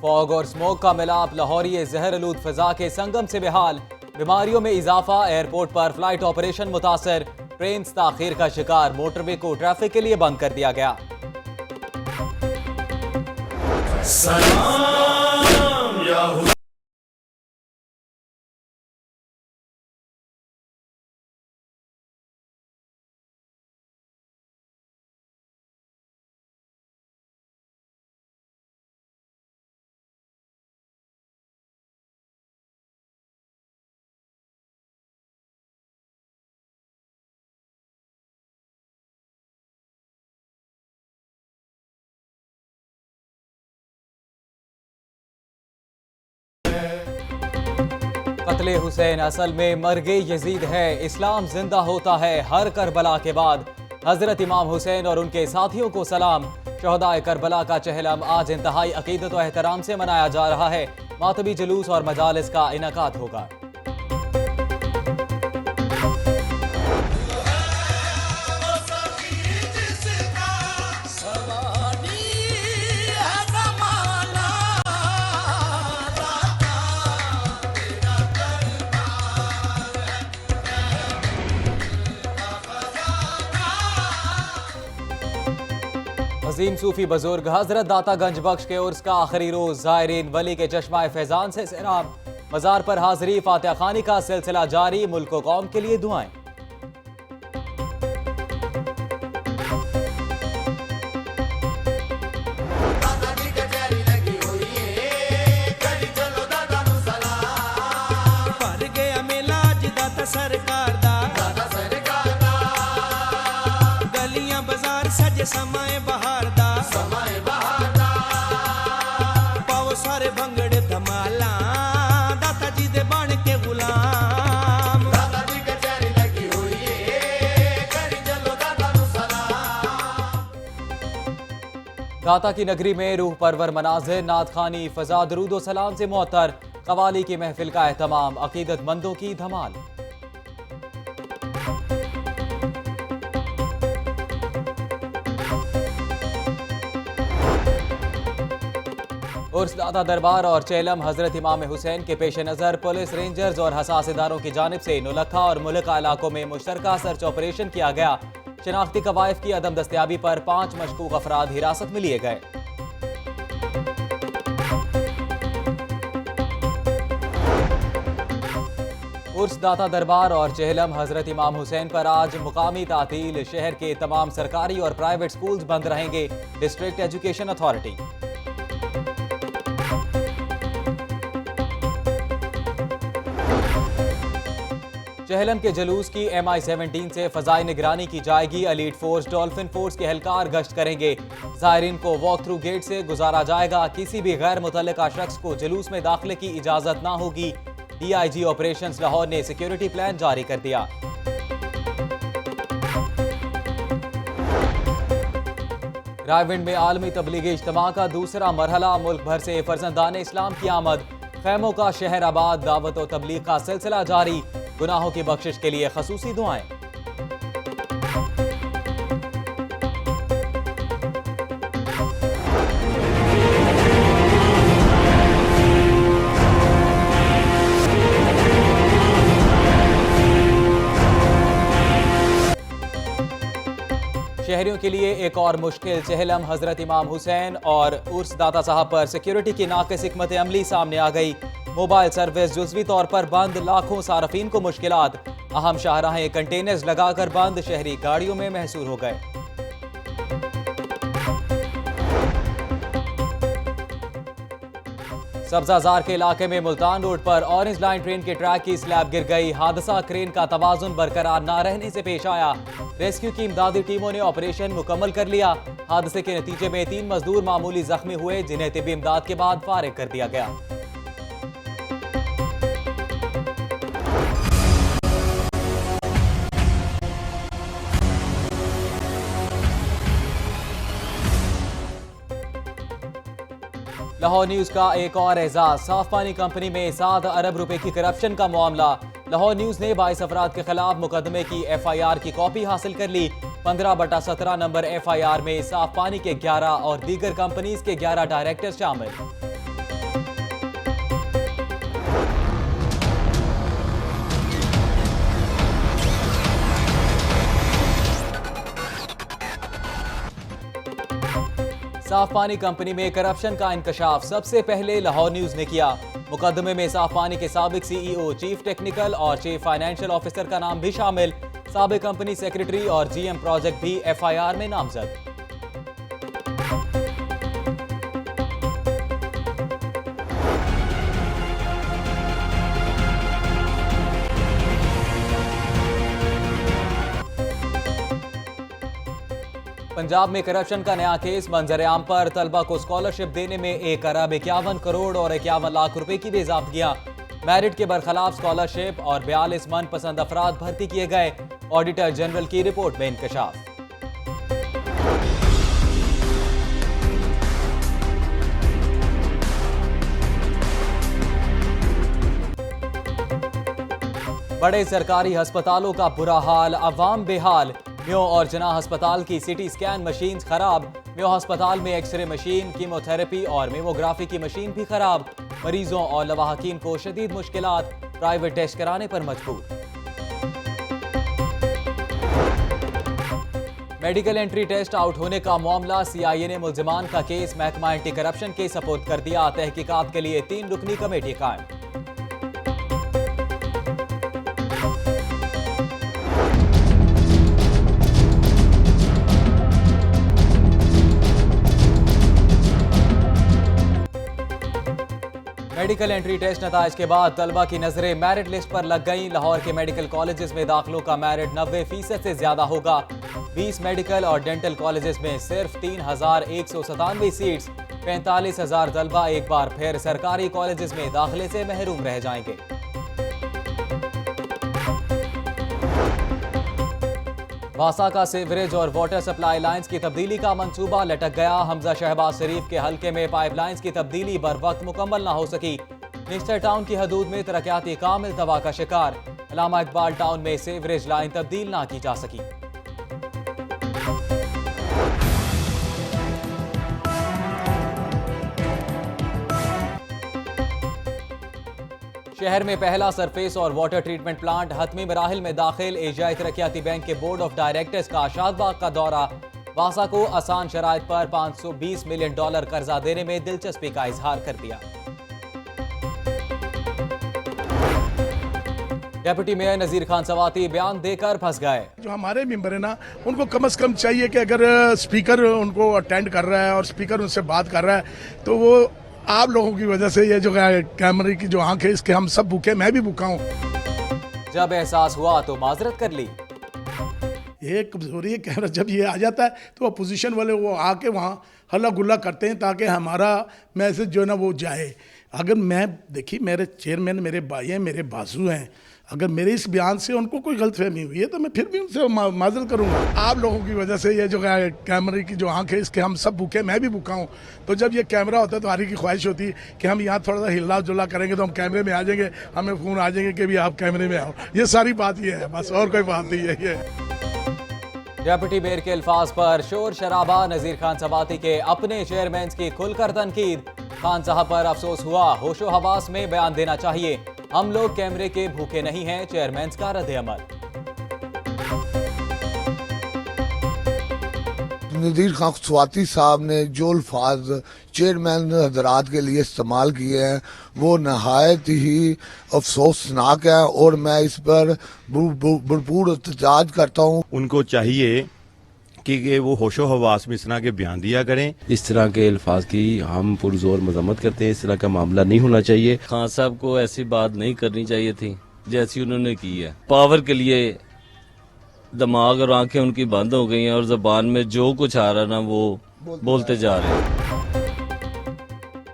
Fog और smoke का मिलाप लाहौरी जहरआलूद फिजा के संगम से बेहाल। बीमारियों में इजाफा, एयरपोर्ट पर फ्लाइट ऑपरेशन मुतासर। ट्रेन ताखीर का शिकार, मोटरवे को ट्रैफिक के लिए बंद कर दिया गया। सलाम या कत्ले हुसैन असल में मरगे यजीद है। इस्लाम जिंदा होता है हर करबला के बाद। हजरत इमाम हुसैन और उनके साथियों को सलाम। शहदाए करबला का चहलम आज इंतहाई अकीदत और एहतराम से मनाया जा रहा है। मातमी जुलूस और मजालिस का इनकाद होगा। अजीम सूफी बुजुर्ग हजरत दाता गंज बख्श के उर्स का आखिरी रोज। ज़ायरीन वली के चश्मा फैजान से सैराब। मज़ार पर हाजिरी, फातिहा खानी का सिलसिला जारी। मुल्क व कौम के लिए दुआएं। समाए बहार दा पाओ सारे भंगड़े धमाला। दाता जी दे बन के गुलाम। दाता जी कचहरी लगी हुई है, करी चलो दाता नु सलाम। दाता की नगरी में रूह परवर मनाजिर, नात खानी, फजा, दरूद व सलाम से मुअत्तर। कवाली की महफिल का एहतमाम, अकीदतमंदों की धमाल। उर्स दाता दरबार और चेलम हजरत इमाम हुसैन के पेश नज़र पुलिस, रेंजर्स और हसास इदारों की जानिब से नुलखा और मुल्का इलाकों में मुश्तरका सर्च ऑपरेशन किया गया। शनाख्ती कवायफ की अदम दस्तयाबी पर 5 मशकूक अफराद हिरासत में लिए गए। उर्स दाता दरबार और चेहलम हजरत इमाम हुसैन पर आज मुकामी तातील। शहर के तमाम सरकारी और प्राइवेट स्कूल्स बंद रहेंगे। District education authority. चेहलम के जलूस की MI-17 से फजाई निगरानी की जाएगी। एलीट फोर्स, डॉल्फिन फोर्स के एहलकार गश्त करेंगे। ज़ायरीन को वॉक थ्रू गेट से गुजारा जाएगा। किसी भी गैर मुतल्लिका शख्स को जुलूस में दाखिले की इजाजत ना होगी। DIG ऑपरेशंस लाहौर ने सिक्योरिटी प्लान जारी कर दिया। रायविंड में आलमी तबलीगी इज्तिमा का दूसरा मरहला। मुल्क भर से फर्जंदान इस्लाम की आमद। खैमों का शहर आबाद। दावत और तबलीग का सिलसिला जारी। गुनाहों की बख्शिश के लिए खसूसी दुआएं। शहरियों के लिए एक और मुश्किल। चेहलम हजरत इमाम हुसैन और उर्स दाता साहब पर सिक्योरिटी की नाक़िस हिकमत अमली सामने आ गई। मोबाइल सर्विस जुज़वी तौर पर बंद। लाखों सारफीन को मुश्किलात। अहम शाहराहें कंटेनर्स लगाकर बंद। शहरी गाड़ियों में महसूर हो गए। सब्जाजार के इलाके में मुल्तान रोड पर ऑरेंज लाइन ट्रेन के ट्रैक की स्लैब गिर गई। हादसा क्रेन का तवाजुन बरकरार न रहने से पेश आया। रेस्क्यू की इमदादी टीमों ने ऑपरेशन मुकम्मल कर लिया। हादसे के नतीजे में 3 मजदूर मामूली जख्मी हुए, जिन्हें तिब्बी इमदाद के बाद फारिग कर दिया गया। लाहौर न्यूज का एक और एजाज। साफ पानी कंपनी में 7 अरब रुपए की करप्शन का मामला। लाहौर न्यूज ने 22 अफराद के खिलाफ मुकदमे की FIR की कॉपी हासिल कर ली। 15/17 नंबर FIR में साफ पानी के 11 और दीगर कंपनीज के 11 डायरेक्टर शामिल। साफ पानी कंपनी में करप्शन का इंकशाफ सबसे पहले लाहौर न्यूज ने किया। मुकदमे में साफ पानी के साबिक सीईओ, चीफ टेक्निकल और चीफ फाइनेंशियल ऑफिसर का नाम भी शामिल। साबिक कंपनी सेक्रेटरी और जीएम प्रोजेक्ट भी एफआईआर में नामजद। पंजाब में करप्शन का नया केस। मंजर-ए-आम पर तलबा को स्कॉलरशिप देने में 1 अरब 51 करोड़ और 51 लाख रुपए की बेज़ाब्तियां। मेरिट के बरखलाफ स्कॉलरशिप और 42 मनपसंद अफराद भर्ती किए गए। ऑडिटर जनरल की रिपोर्ट में इंकशाफ। बड़े सरकारी अस्पतालों का बुरा हाल, अवाम बेहाल। म्यो और जना अस्पताल की सिटी स्कैन मशीन खराब। म्यो अस्पताल में एक्सरे मशीन, कीमोथेरेपी और मेमोग्राफी की मशीन भी खराब। मरीजों और लवाहकीन को शदीद मुश्किलात, प्राइवेट टेस्ट कराने पर मजबूर। मेडिकल एंट्री टेस्ट आउट होने का मामला। सीआईए ने मुल्जिमान का केस महकमा एंटी करप्शन के सपोर्ट कर दिया। तहकीकात के लिए 3 रुकनी कमेटी कायम। मेडिकल एंट्री टेस्ट नताइज के बाद तलबा की नजरें मेरिट लिस्ट पर लग गईं। लाहौर के मेडिकल कॉलेजेस में दाखिलों का मेरिट 90% से ज्यादा होगा। 20 मेडिकल और डेंटल कॉलेजेस में सिर्फ 3197 सीट्स। 45,000 तलबा एक बार फिर सरकारी कॉलेजेस में दाखिले से महरूम रह जाएंगे। वासा का सीवरेज और वाटर सप्लाई लाइंस की तब्दीली का मंसूबा लटक गया। हमजा शहबाज शरीफ के हलके में पाइपलाइंस की तब्दीली बर वक्त मुकम्मल न हो सकी। निस्टर टाउन की हदूद में तरक्याती काम इल्तवा का शिकार। अल्लामा इकबाल टाउन में सीवरेज लाइन तब्दील ना की जा सकी। शहर में पहला सरफेस और वाटर ट्रीटमेंट प्लांट हतमी मराहिल में दाखिल। एशियाई तरक्याती बैंक के बोर्ड ऑफ डायरेक्टर्स का शादबाग का दौरा। वासा को आसान शराइत पर $520 मिलियन कर्जा देने में दिलचस्पी का इजहार कर दिया। डेप्यूटी मेयर नजीर खान सवाती बयान देकर फंस गए। जो हमारे मेंबर है ना, उनको कम से कम चाहिए कि अगर स्पीकर उनको अटेंड कर रहा है और स्पीकर उनसे बात कर रहा है तो वो आप लोगों की वजह से ये जो कैमरे की जो आंख है इसके हम सब भूखे, मैं भी भूखा हूँ। जब एहसास हुआ तो माजरत कर ली। ये कमजोरी है कैमरा, जब ये आ जाता है तो अपोजिशन वाले वो आके वहाँ हल्ला गुल्ला करते हैं ताकि हमारा मैसेज जो है ना वो जाए। अगर मैं देखिए मेरे चेयरमैन मेरे भाई हैं, मेरे बाजू हैं, अगर मेरे इस बयान से उनको कोई गलतफहमी हुई है तो मैं फिर भी उनसे माजरत करूंगा। आप लोगों की वजह से ये जो कैमरे की जो आंख है इसके हम सब भूखे, मैं भी भूखा हूँ। तो जब ये कैमरा होता है तो हरी की ख्वाहिश होती है कि हम यहाँ थोड़ा सा हिला जुला करेंगे तो हम कैमरे में आ जाएंगे, हमें फ़ोन आ जाएंगे कि भी आप कैमरे में आओ। ये सारी बात ये है, बस और कोई बात नहीं है ये। डेप्यूटी मेयर के अल्फाज पर शोर शराबा। नजीर खान सवाती के अपने चेयरमैन की खुलकर तनकीद। खान साहब पर अफसोस हुआ, होशो हवास में बयान देना चाहिए। हम लोग कैमरे के भूखे नहीं हैं। चेयरमैन का रद्द-ए-अमल। नज़ीर खान सवाती साहब ने जो अल्फाज चेयरमैन हजरात के लिए इस्तेमाल किए हैं वो नहायत ही अफसोसनाक है और मैं इस पर भरपूर एहतजाज करता हूँ। उनको चाहिए कि वो होशो हवास में इस तरह के बयान दिया करें। इस तरह के अल्फाज की हम पुरजोर मजम्मत करते हैं। इस तरह का मामला नहीं होना चाहिए। खान साहब को ऐसी बात नहीं करनी चाहिए थी जैसी उन्होंने की है। पावर के लिए दिमाग और आंखें उनकी बंद हो गई हैं और जुबान में जो कुछ आ रहा ना वो बोलते जा रहे हैं।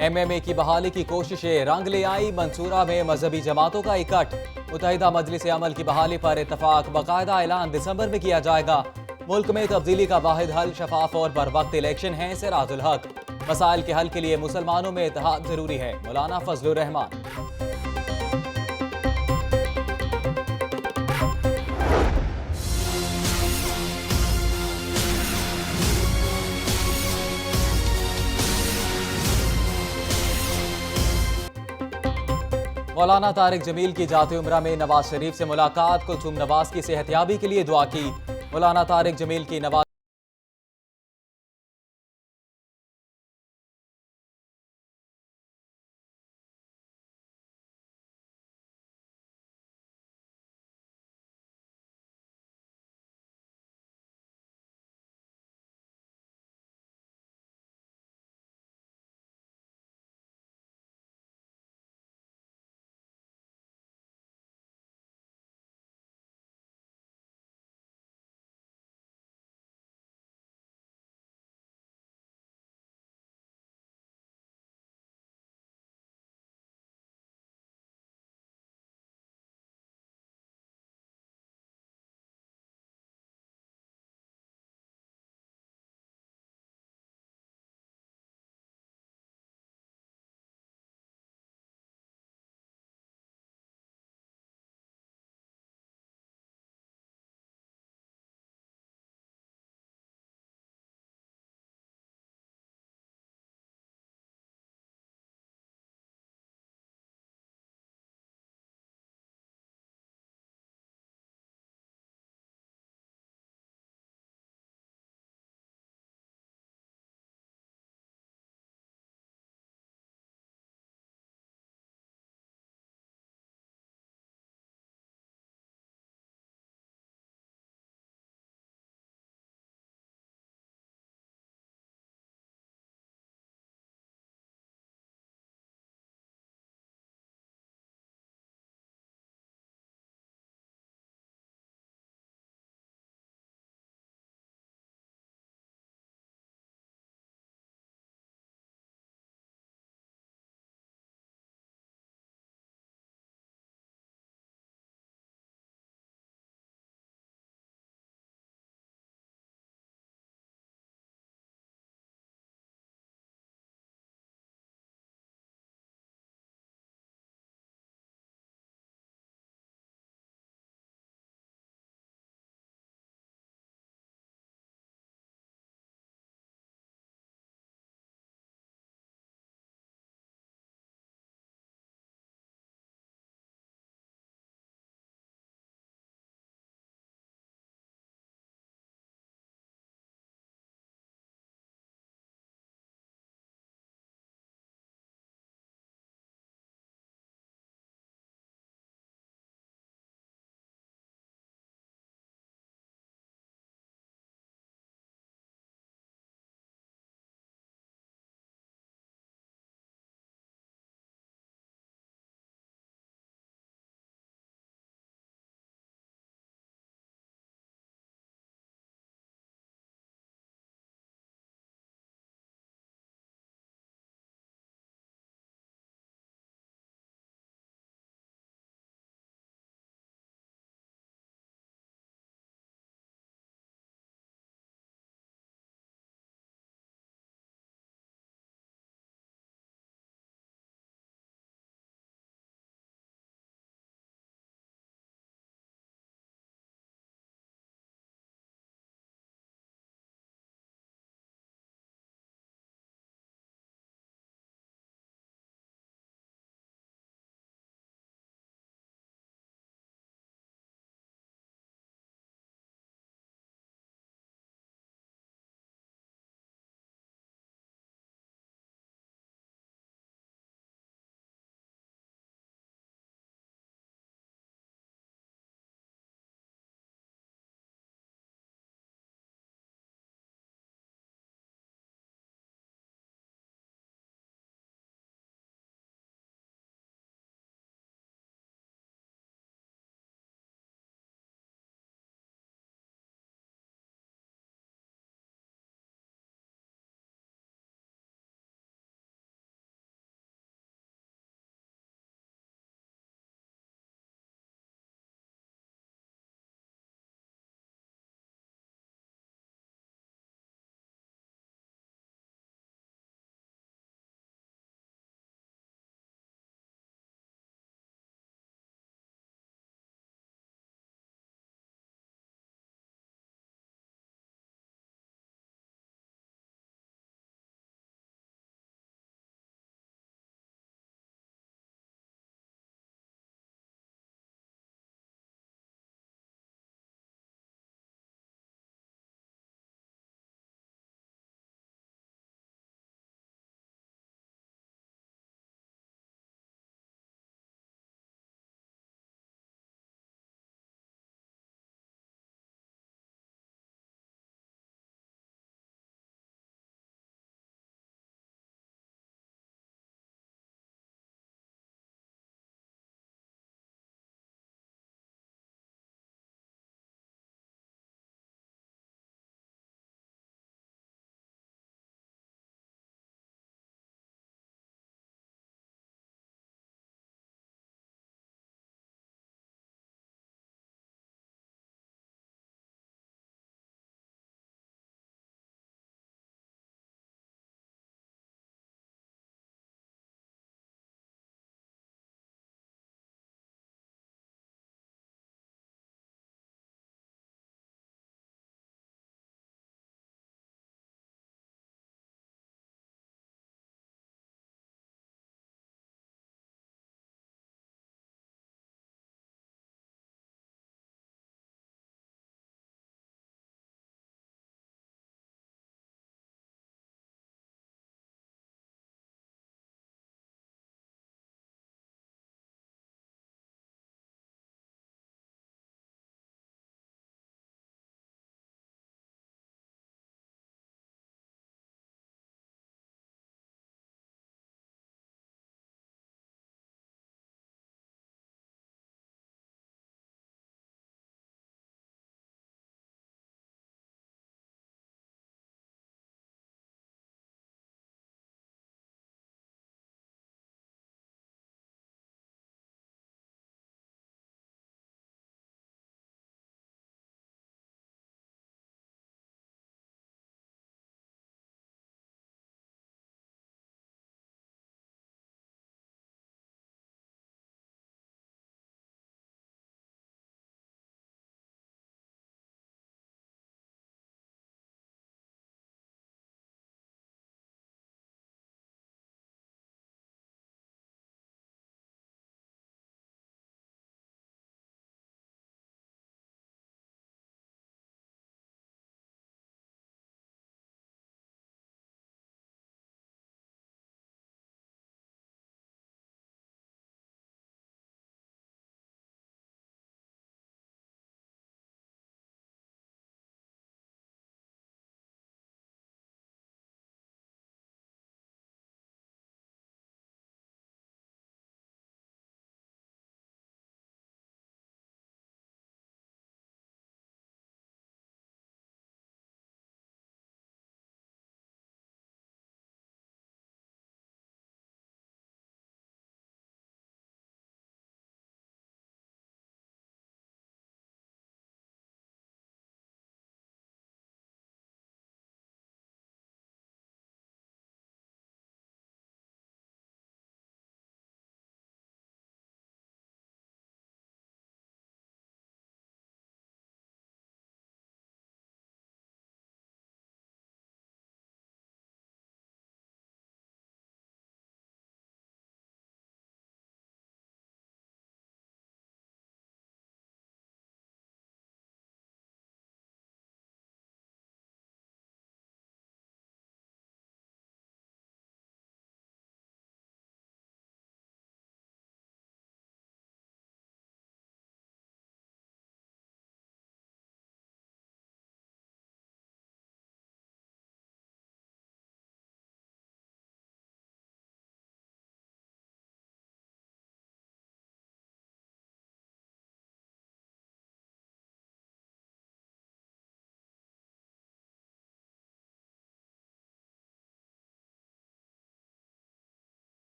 एमएमए की बहाली की कोशिशें रंग ले आई। मंसूरा में मजहबी जमातों का इकट्ठ। मुत्तहिदा मजलिस अमल की बहाली पर इत्तफाक, बाकायदा ऐलान दिसंबर में किया जाएगा। मुल्क में तब्दीली का वाहिद हल शफाफ और बरवक्त इलेक्शन है। सिराजुल हक। मसाइल के हल के लिए मुसलमानों में इत्तेहाद जरूरी है। मौलाना फजलुर रहमान। मौलाना तारिक जमील की जाते उम्रा में नवाज शरीफ से मुलाकात। कुलथुम नवाज की सेहतयाबी के लिए दुआ की। मौलाना तारिक जमील की नवाज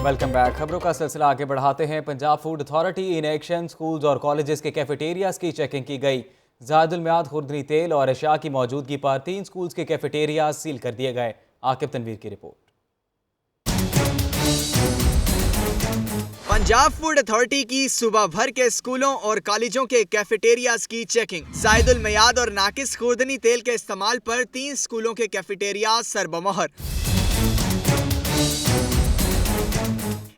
वेलकम बैक। खबरों का सिलसिला आगे बढ़ाते हैं। Punjab food authority in action. Schools और कॉलेजेस के कैफेटेरियाज की चेकिंग की गई। ज़ायदुल मियाद खुर्दनी तेल और अशिया की मौजूदगी पर 3 स्कूल्स के कैफेटेरियाज सील कर दिए गए। आकिब तनवीर की रिपोर्ट। पंजाब फूड अथॉरिटी की सुबह भर के स्कूलों और कॉलेजों के कैफेटेरियाज की चेकिंग। ज़ायदुल मियाद और नाकिस खुर्दनी तेल के इस्तेमाल पर 3 स्कूलों के कैफेटेरियाज सरबमोहर।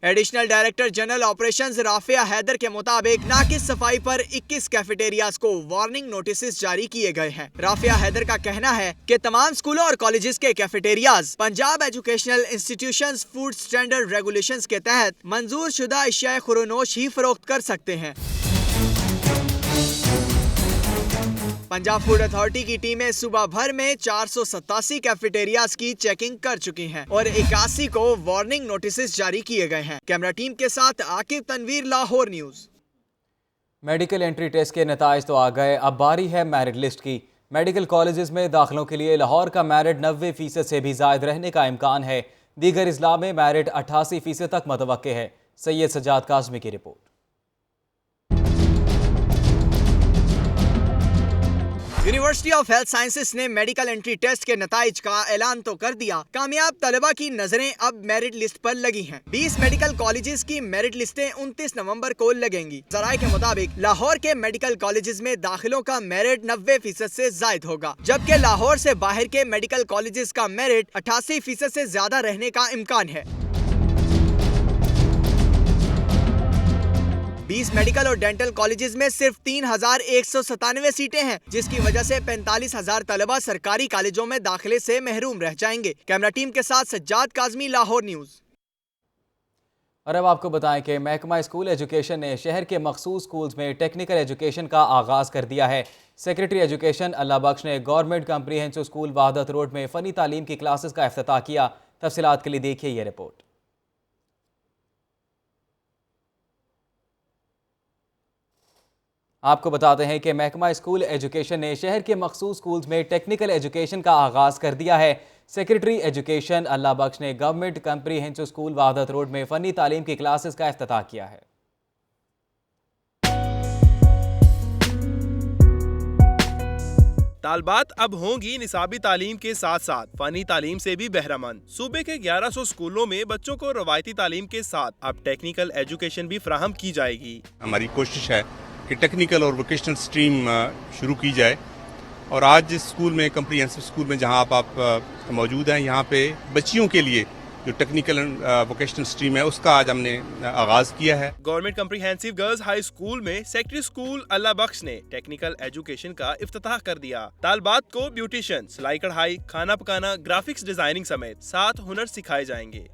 Additional director general operations Rafia Haider के मुताबिक नाकिस सफाई पर 21 कैफेटेरियाज को वार्निंग नोटिस जारी किए गए हैं। राफिया हैदर का कहना है कि तमाम स्कूलों और कॉलेजेस के cafeterias Punjab educational institutions food standard regulations के तहत मंजूर शुदा अशिया खुरोनोश ही फरोख्त कर सकते हैं। पंजाब फूड अथॉरिटी की टीमें सुबह भर में 487 कैफेटेरियाज की चेकिंग कर चुकी हैं और 81 को वार्निंग नोटिस जारी किए गए हैं। कैमरा टीम के साथ Aqib Tanveer, Lahore news. Medical entry test के नताइज तो आ गए, अब बारी है मेरिट लिस्ट की। मेडिकल कॉलेजेस में दाखिलों के लिए लाहौर का मेरिट 90% से भी जायद रहने का इम्कान है। दीगर अजला में मेरिट 88% तक मुतवक्के है। सैयद सज्जाद काज़मी की report. University of health sciences ने मेडिकल एंट्री टेस्ट के नताइज का ऐलान तो कर दिया। कामयाब तलबा की नजरें अब मेरिट लिस्ट पर लगी हैं। 20 मेडिकल कॉलेजेस की मेरिट लिस्टें 29 नवंबर को लगेंगी। जराये के मुताबिक लाहौर के मेडिकल कॉलेजेस में दाखिलों का मेरिट 90% से जायद होगा, जबकि लाहौर से बाहर के मेडिकल कॉलेजेस का मेरिट 88% से ज्यादा रहने का इम्कान है। 20 मेडिकल और डेंटल कॉलेजेस में सिर्फ 3197 सीटें हैं, जिसकी वजह से 45,000 तलबा सरकारी कॉलेजों में दाखिले से महरूम रह जाएंगे। कैमरा टीम के साथ सज्जाद काज़मी, लाहौर न्यूज। और अब आपको बताएं कि महकमा स्कूल एजुकेशन ने शहर के मखसूस स्कूल्स में टेक्निकल एजुकेशन का आगाज़ कर दिया है। सेक्रेटरी एजुकेशन अल्लाह बख्श ने government comprehensive school Wahadat road में फ़नी तालीम की क्लासेस का इफ्तिताह किया। तफसीलात के लिए देखिए ये रिपोर्ट। आपको बताते हैं कि महकमा स्कूल एजुकेशन ने शहर के मखसूस स्कूल्स में टेक्निकल एजुकेशन का आगाज़ कर दिया है। सेक्रेटरी एजुकेशन अल्लाह बख्श ने government comprehensive school Wahadat road में फ़नी तालीम की क्लासेस का इफ्तिताह किया है। तालबात अब होंगी निसाबी तालीम के साथ साथ फ़नी तालीम से भी बहरामंद। सूबे के 1100 स्कूलों में बच्चों को रवायती तालीम के साथ अब टेक्निकल एजुकेशन भी फराहम की जाएगी। हमारी कोशिश है कि टेक्निकल और वोकेशनल स्ट्रीम शुरू की जाए और आज जिस स्कूल में कम्प्रीहेंसिव स्कूल में जहां आप मौजूद हैं, यहाँ पे बच्चियों के लिए जो टेक्निकल एंड वोकेशनल स्ट्रीम है उसका आज हमने आगाज किया है। Government comprehensive girls high school में सेक्रेटरी स्कूल अल्लाह बख्श ने टेक्निकल एजुकेशन का इफ्तिताह कर दिया। तालबात को ब्यूटिशियन, सिलाई कढ़ाई, खाना पकाना, ग्राफिक्स डिजाइनिंग समेत 7 हुनर सिखाए जाएंगे।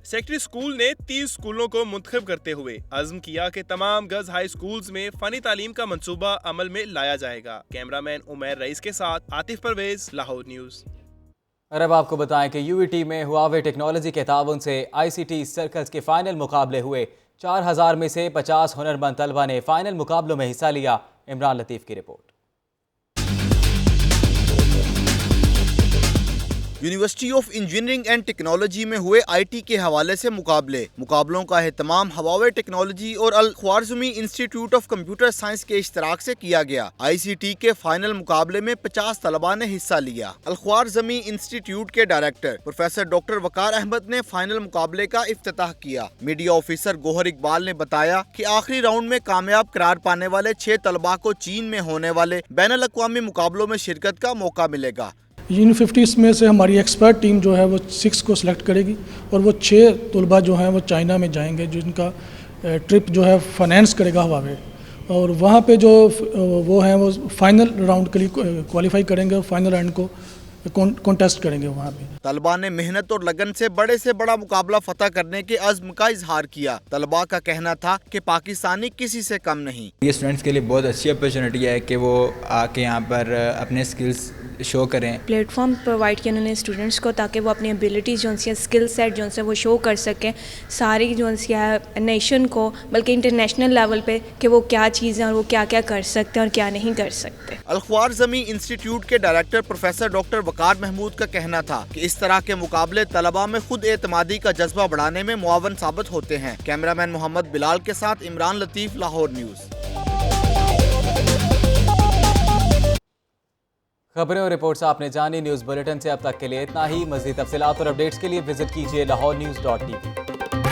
सेक्रेटरी स्कूल ने 30 स्कूलों को मुंतखब करते हुए अज़्म किया कि तमाम गर्ल्स हाई स्कूल्स में फनी तालीम का मंसूबा अमल में लाया जाएगा। कैमरामैन उमैर रईस के साथ आतिफ परवेज, लाहौर न्यूज। और अब आपको बताएं कि यूईटी में हुआवे टेक्नोलॉजी के ताउन से ICT सर्कल्स के फाइनल मुकाबले हुए। 4000 में से 50 हुनरमंद तलबा ने फाइनल मुकाबलों में हिस्सा लिया। इमरान लतीफ़ की report. University of engineering and technology में हुए IT के हवाले से मुकाबलों का एहतमाम हुआवे टेक्नोलॉजी और अल ख्वारिज़मी इंस्टीट्यूट ऑफ कंप्यूटर साइंस के इश्तराक से किया गया। ICT के फाइनल मुकाबले में 50 तलबा ने हिस्सा लिया। अल ख्वारिज़मी इंस्टीट्यूट के डायरेक्टर प्रोफेसर डॉक्टर वकार अहमद ने फाइनल मुकाबले का इफ्तिताह किया। मीडिया ऑफिसर गोहर इकबाल ने बताया कि आखिरी राउंड में कामयाब करार पाने वाले 6 तलबा को चीन में होने वाले बैनुल अक़वामी मुकाबलों में शिरकत का मौका मिलेगा। इन 50 में से हमारी एक्सपर्ट टीम जो है वो 6 को सिलेक्ट करेगी और वो 6 तलबा जो हैं वो चाइना में जाएंगे, जिनका ट्रिप जो है फाइनेंस करेगा हुआवे, और वहाँ पे जो वो हैं वो फाइनल राउंड के लिए क्वालिफाई करेंगे और फाइनल राउंड को कॉन्टेस्ट करेंगे। वहाँ पे तलबा ने मेहनत और लगन से बड़े मुकाबला फतह करने के अज़्म का इजहार किया। तलबा का कहना था कि पाकिस्तानी किसी से कम नहीं। ये स्टूडेंट्स के लिए बहुत अच्छी अपॉर्चुनिटी है कि वो आके यहाँ पर अपने स्किल्स शो करें। प्लेटफॉर्म प्रोवाइड किया उन्होंने स्टूडेंट्स को ताकि वो अपनी एबिलिटीज़ जो सी स्किल सेट जो से वो शो कर सकें सारी जो सी है नेशन को, बल्कि इंटरनेशनल लेवल पे कि वो क्या चीज़ें और वो क्या क्या कर सकते हैं और क्या नहीं कर सकते। अल ख्वारज़मी इंस्टीट्यूट के डायरेक्टर प्रोफेसर डॉक्टर वकार महमूद का कहना था कि इस तरह के मुकाबले तलबा में खुद एतमादी का जज्बा बढ़ाने में मुआवन साबित होते हैं। कैमरामैन मोहम्मद बिलाल के साथ इमरान लतीफ़, लाहौर न्यूज़। खबरें और रिपोर्ट्स आपने जानी। न्यूज़ बुलेटिन से अब तक के लिए इतना ही। मज़ीद तफसीलात और अपडेट्स के लिए विजिट कीजिए lahorenews.tv।